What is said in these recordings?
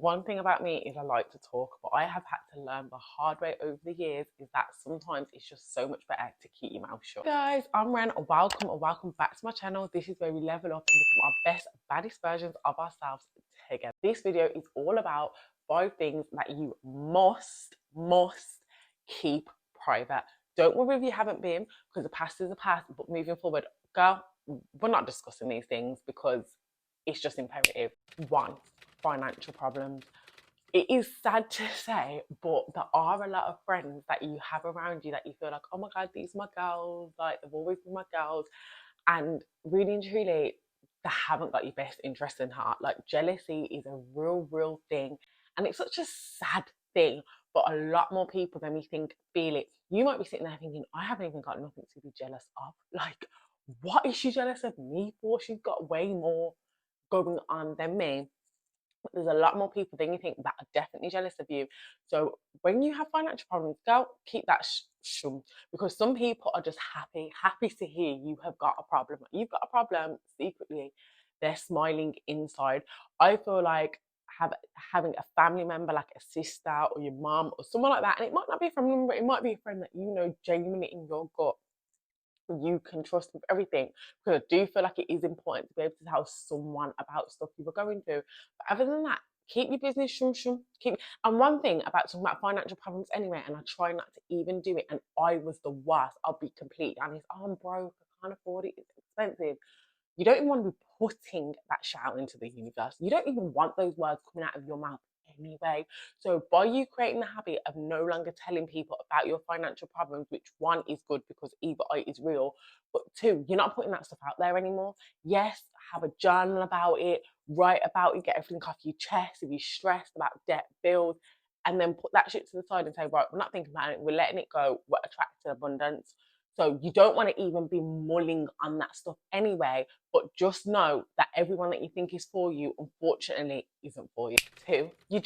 One thing about me is I like to talk, but I have had to learn the hard way over the years is that sometimes it's just so much better to keep your mouth shut. Hey guys, I'm Ren, and welcome back to my channel. This is where we level up and become our best, baddest versions of ourselves together. This video is all about 5 things that you must keep private. Don't worry if you haven't been, because the past is the past, but moving forward, girl, we're not discussing these things because it's just imperative. One, financial problems. It is sad to say, but there are a lot of friends that you have around you that you feel like, oh my God, these are my girls, like they've always been my girls. And really and truly, they haven't got your best interest in heart. Like jealousy is a real thing. And it's such a sad thing. But a lot more people than we think feel it. You might be sitting there thinking, I haven't even got nothing to be jealous of. Like, what is she jealous of me for? She's got way more going on than me. But there's a lot more people than you think that are definitely jealous of you. So when you have financial problems, go keep that shum, because some people are just happy to hear you have got a problem. You've got a problem secretly, they're smiling inside. I feel like having a family member like a sister or your mom or someone like that, and it might not be a family member, it might be a friend that you know genuinely in your gut you can trust with everything, because I do feel like it is important to be able to tell someone about stuff you were going through. But other than that, keep your business shum shum. And one thing about talking about financial problems anyway, and I try not to even do it, and I was the worst. I'll be completely honest. Oh, I'm broke. I can't afford it. It's expensive. You don't even want to be putting that shout into the universe. You don't even want those words coming out of your mouth anyway. So by you creating the habit of no longer telling people about your financial problems, which one is good because either it is real, but two, you're not putting that stuff out there anymore. Yes, have a journal about it, write about it, get everything off your chest if you're stressed about debt, bills, and then put that shit to the side and say, right, we're not thinking about it, we're letting it go, we're attracting abundance. So you don't want to even be mulling on that stuff anyway, but just know that everyone that you think is for you, unfortunately, isn't for you. Two, your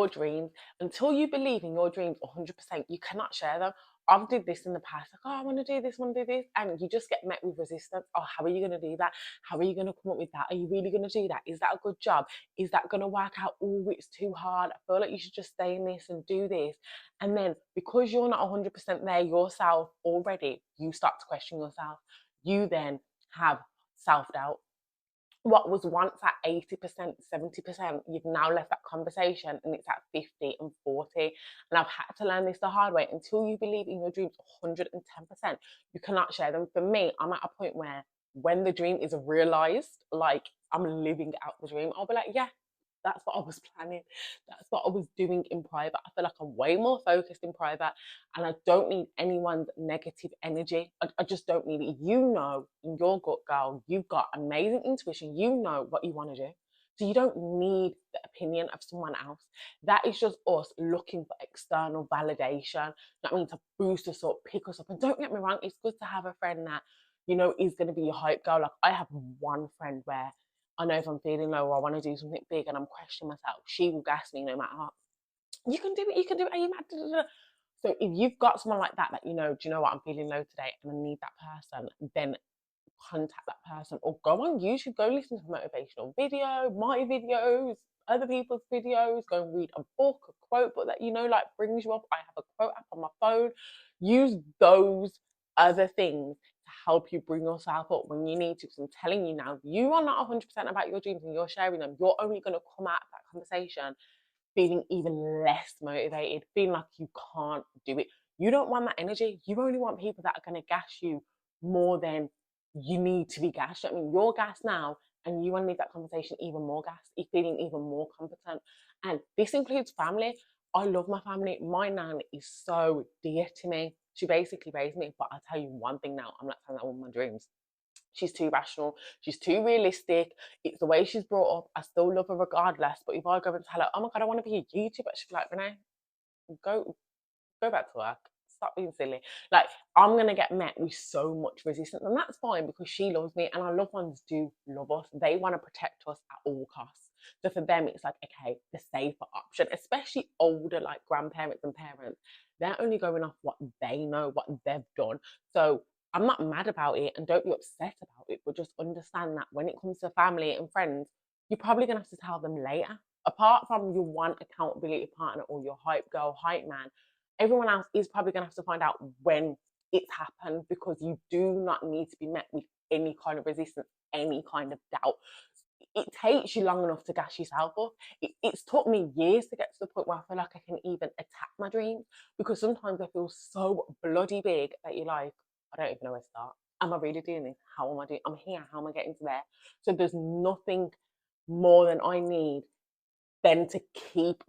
dreams. Until you believe in your dreams 100%, you cannot share them. I've did this in the past, like, oh, I want to do this, and you just get met with resistance. Oh, how are you going to do that? How are you going to come up with that? Are you really going to do that? Is that a good job? Is that going to work out? Oh, it's too hard. I feel like you should just stay in this and do this. And then because you're not 100% there yourself already, you start to question yourself. You then have self doubt. What was once at 80%, 70%, you've now left that conversation and it's at 50 and 40. And I've had to learn this the hard way. Until you believe in your dreams 110%, you cannot share them. For me, I'm at a point where when the dream is realized, like I'm living out the dream, I'll be like, yeah, that's what I was planning. That's what I was doing in private. I feel like I'm way more focused in private, and I don't need anyone's negative energy. I just don't need it. You know, in your gut, girl, you've got amazing intuition. You know what you want to do. So you don't need the opinion of someone else. That is just us looking for external validation. That means to boost us up, pick us up. And don't get me wrong, it's good to have a friend that, you know, is going to be your hype girl. Like I have one friend where I know if I'm feeling low or I want to do something big and I'm questioning myself, she will gas me no matter what. You can do it, you can do it, are you mad? So if you've got someone like that, that you know, do you know what, I'm feeling low today and I need that person, then contact that person or go on YouTube, go listen to a motivational video, my videos, other people's videos, go and read a book, a quote book that you know like brings you up. I have a quote app on my phone. Use those other things to help you bring yourself up when you need to. Because I'm telling you now, you are not 100% about your dreams and you're sharing them. You're only going to come out of that conversation feeling even less motivated, feeling like you can't do it. You don't want that energy. You only want people that are going to gas you more than you need to be gassed. I mean, you're gassed now, and you want to leave that conversation even more gassed, feeling even more competent. And this includes family. I love my family. My nan is so dear to me. She basically raised me. But I'll tell you one thing now, I'm not telling that woman my dreams. She's too rational. She's too realistic. It's the way she's brought up. I still love her regardless. But if I go and tell her, oh my God, I want to be a YouTuber, she'll be like, Renee, go go back to work. Stop being silly. Like, I'm gonna get met with so much resistance, and that's fine because she loves me, and our loved ones do love us. They want to protect us at all costs. So for them, it's like, okay, the safer option, especially older, like grandparents and parents. They're only going off what they know, what they've done. So I'm not mad about it, and don't be upset about it, but just understand that when it comes to family and friends, you're probably gonna have to tell them later. apart from your one accountability partner or your hype girl, hype man, everyone else is probably going to have to find out when it's happened, because you do not need to be met with any kind of resistance, any kind of doubt. It takes you long enough to gas yourself up. It's took me years to get to the point where I feel like I can even attack my dreams, because sometimes I feel so bloody big that you're like, I don't even know where to start. Am I really doing this? How am I doing? I'm here. How am I getting to there? So there's nothing more than I need than to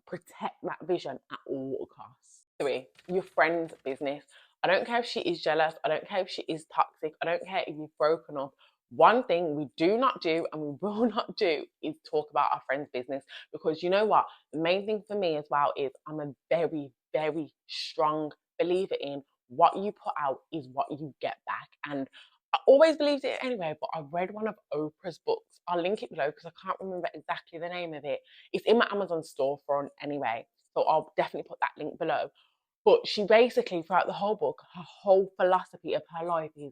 protect that vision at all costs. 3, your friend's business. I don't care if she is jealous. I don't care if she is toxic. I don't care if you've broken up. One thing we do not do and we will not do is talk about our friend's business, because you know what? The main thing for me as well is I'm a very, very strong believer in what you put out is what you get back. And I always believed it anyway, but I read one of Oprah's books. I'll link it below because I can't remember exactly the name of it. It's in my Amazon storefront anyway, so I'll definitely put that link below. But she basically, throughout the whole book, her whole philosophy of her life is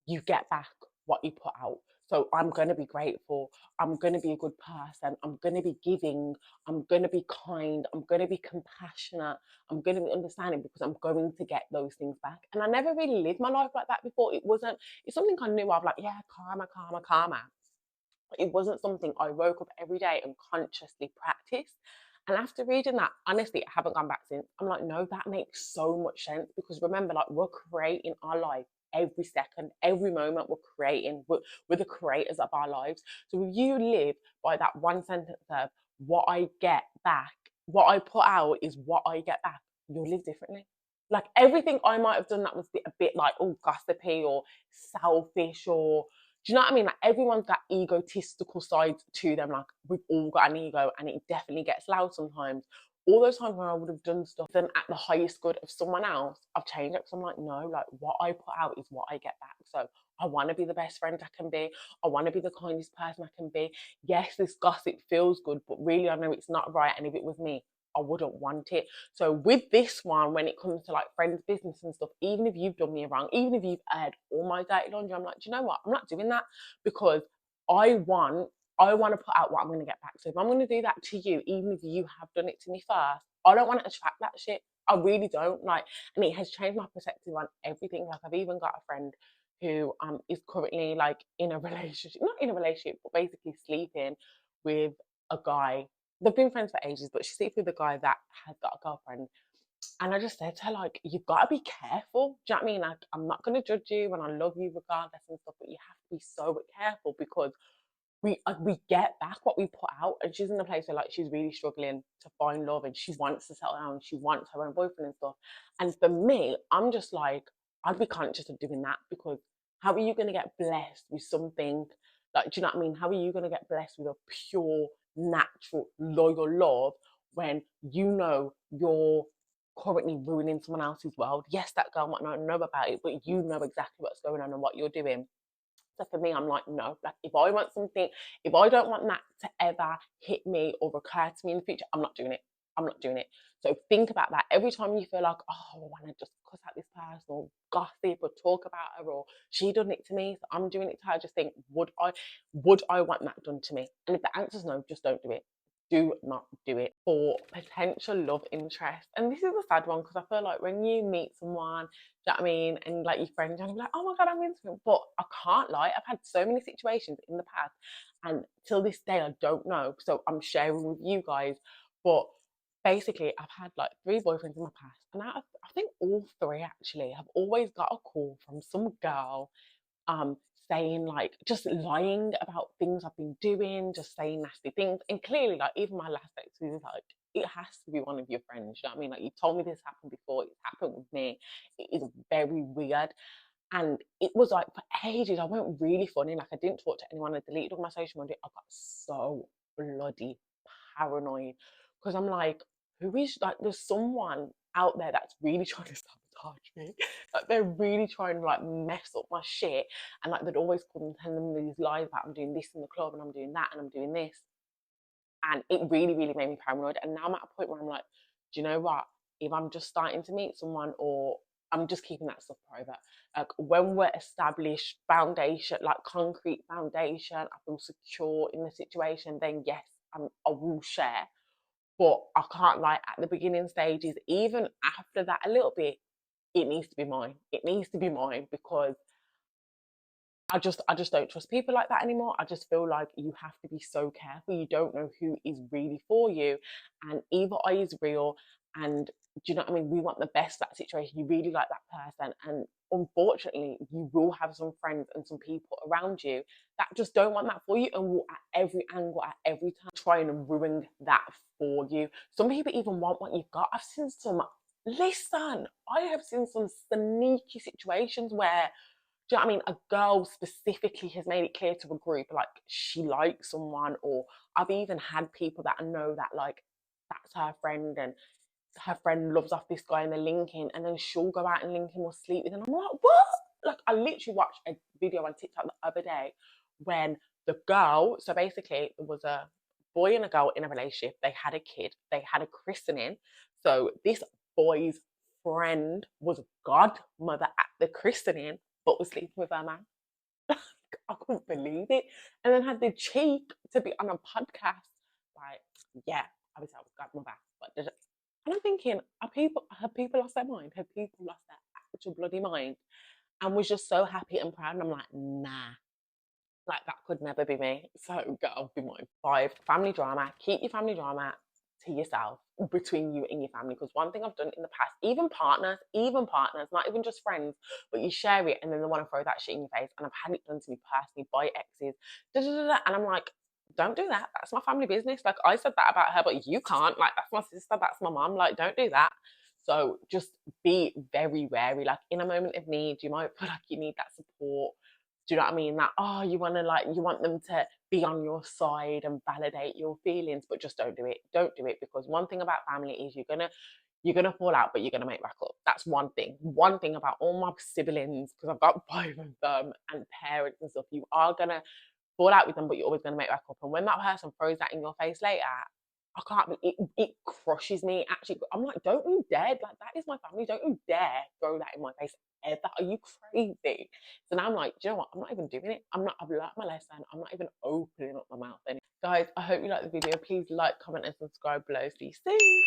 you get back what you put out. So I'm going to be grateful. I'm going to be a good person. I'm going to be giving. I'm going to be kind. I'm going to be compassionate. I'm going to be understanding, because I'm going to get those things back. And I never really lived my life like that before. It's something I knew of, like, yeah, karma, karma, karma. It wasn't something I woke up every day and consciously practiced. And after reading that, honestly, I haven't gone back since. I'm like, no, that makes so much sense, because remember, like, we're creating our life every second, every moment. We're creating, we're the creators of our lives. So if you live by that one sentence of what I get back, what I put out is what I get back, you'll live differently. Like everything I might have done that was a bit like, oh, gossipy or selfish, or do you know what I mean? Like everyone's got egotistical sides to them. Like we've all got an ego, and it definitely gets loud sometimes. All those times when I would have done stuff then at the highest good of someone else, I've changed it, because I'm like, no, like what I put out is what I get back. So I want to be the best friend I can be. I want to be the kindest person I can be. Yes, this gossip feels good, but really I know it's not right. And if it was me, I wouldn't want it. So with this one, when it comes to like friends' business and stuff, even if you've done me wrong, even if you've aired all my dirty laundry, I'm like, do you know what? I'm not doing that, because I want to put out what I'm going to get back. So if I'm going to do that to you, even if you have done it to me first, I don't want to attract that shit. I really don't. Like, and it has changed my perspective on everything. Like, I've even got a friend who is currently like in a relationship, not in a relationship, but basically sleeping with a guy. They've been friends for ages, but she sleeps with a guy that has got a girlfriend. And I just said to her, like, you've got to be careful. Do you know what I mean? Like, I'm not going to judge you and I love you regardless and stuff, but you have to be so careful, because we get back what we put out. And she's in a place where like she's really struggling to find love, and she wants to settle down, she wants her own boyfriend and stuff. And for me, I'm just like, I'd be conscious of doing that, because how are you going to get blessed with something like, do you know what I mean? How are you going to get blessed with a pure, natural, loyal love when you know you're currently ruining someone else's world? Yes, that girl might not know about it, but you know exactly what's going on and what you're doing. So for me, I'm like, no, like if I want something, if I don't want that to ever hit me or recur to me in the future, I'm not doing it. I'm not doing it. So think about that. Every time you feel like, oh, I want to just cuss out this person or gossip or talk about her, or she done it to me, so I'm doing it to her, just think, would I want that done to me? And if the answer's no, just don't do it. Do not do it. For potential love interest. And this is a sad one, because I feel like when you meet someone, do you know what I mean? And like your friends, and you're like, oh my God, I'm into him. But I can't lie, I've had so many situations in the past, and till this day, I don't know. So I'm sharing with you guys. But basically, I've had like 3 boyfriends in my past, and I think all 3 actually have always got a call from some girl um saying, like, just lying about things I've been doing, just saying nasty things. And clearly, like, even my last ex was like, it has to be one of your friends. You know what I mean? Like, you told me this happened before, it's happened with me. It is very weird. And it was like for ages, I went really funny. Like, I didn't talk to anyone, I deleted all my social media. I got so bloody paranoid, because I'm like, who is, like, there's someone out there that's really trying to sabotage me. Like, they're really trying to like mess up my shit. And like, they'd always call them, telling them these lies about I'm doing this in the club and I'm doing that and I'm doing this. And it really, really made me paranoid. And now I'm at a point where I'm like, do you know what? If I'm just starting to meet someone, or I'm just keeping that stuff private. Like, when we're established foundation, like concrete foundation, I feel secure in the situation, then yes, I will share. But I can't lie, at the beginning stages, even after that a little bit, it needs to be mine. It needs to be mine because I just don't trust people like that anymore. I just feel like you have to be so careful. You don't know who is really for you, and evil eye is real. And do you know what I mean? We want the best for that situation. You really like that person, and unfortunately, you will have some friends and some people around you that just don't want that for you, and will at every angle, at every time, try and ruin that for you. Some people even want what you've got. I've seen some. Listen, I have seen some sneaky situations where, do you know what I mean? A girl specifically has made it clear to a group like she likes someone, or I've even had people that I know that like that's her friend and her friend loves off this guy and they're linking, and then she'll go out and link him or sleep with him. I'm like, what? Like, I literally watched a video on TikTok the other day when the girl, so basically, there was a boy and a girl in a relationship. They had a kid, they had a christening. So, this boy's friend was godmother at the christening, but was sleeping with her man. I couldn't believe it. And then had the cheek to be on a podcast. Like, yeah, obviously I was godmother. But and I'm thinking, have people lost their mind? Have people lost their actual bloody mind? And was just so happy and proud. And I'm like, nah, like that could never be me. So girl, be mine. 5, family drama. Keep your family drama to yourself, between you and your family. Because one thing I've done in the past, even partners, not even just friends, but you share it and then they want to throw that shit in your face. And I've had it done to me personally by exes. And I'm like, don't do that. That's my family business. Like, I said that about her, but you can't. Like, that's my sister, that's my mom. Like, don't do that. So just be very wary. Like, in a moment of need, you might feel like you need that support. Do you know what I mean? That, oh, you want them to be on your side and validate your feelings, but just don't do it. Don't do it, because one thing about family is you're gonna fall out, but you're gonna make back up. That's one thing. One thing about all my siblings, because I've got 5 of them, and parents and stuff, you are gonna fall out with them, but you're always gonna make back up. And when that person throws that in your face later, I can't. It crushes me. Actually, I'm like, don't you dare! Like, that is my family. Don't you dare throw that in my face ever. Are you crazy? So now I'm like, do you know what? I'm not even doing it. I've learned my lesson. I'm not even opening up my mouth anymore. Guys, I hope you liked the video. Please like, comment, and subscribe below. See you soon.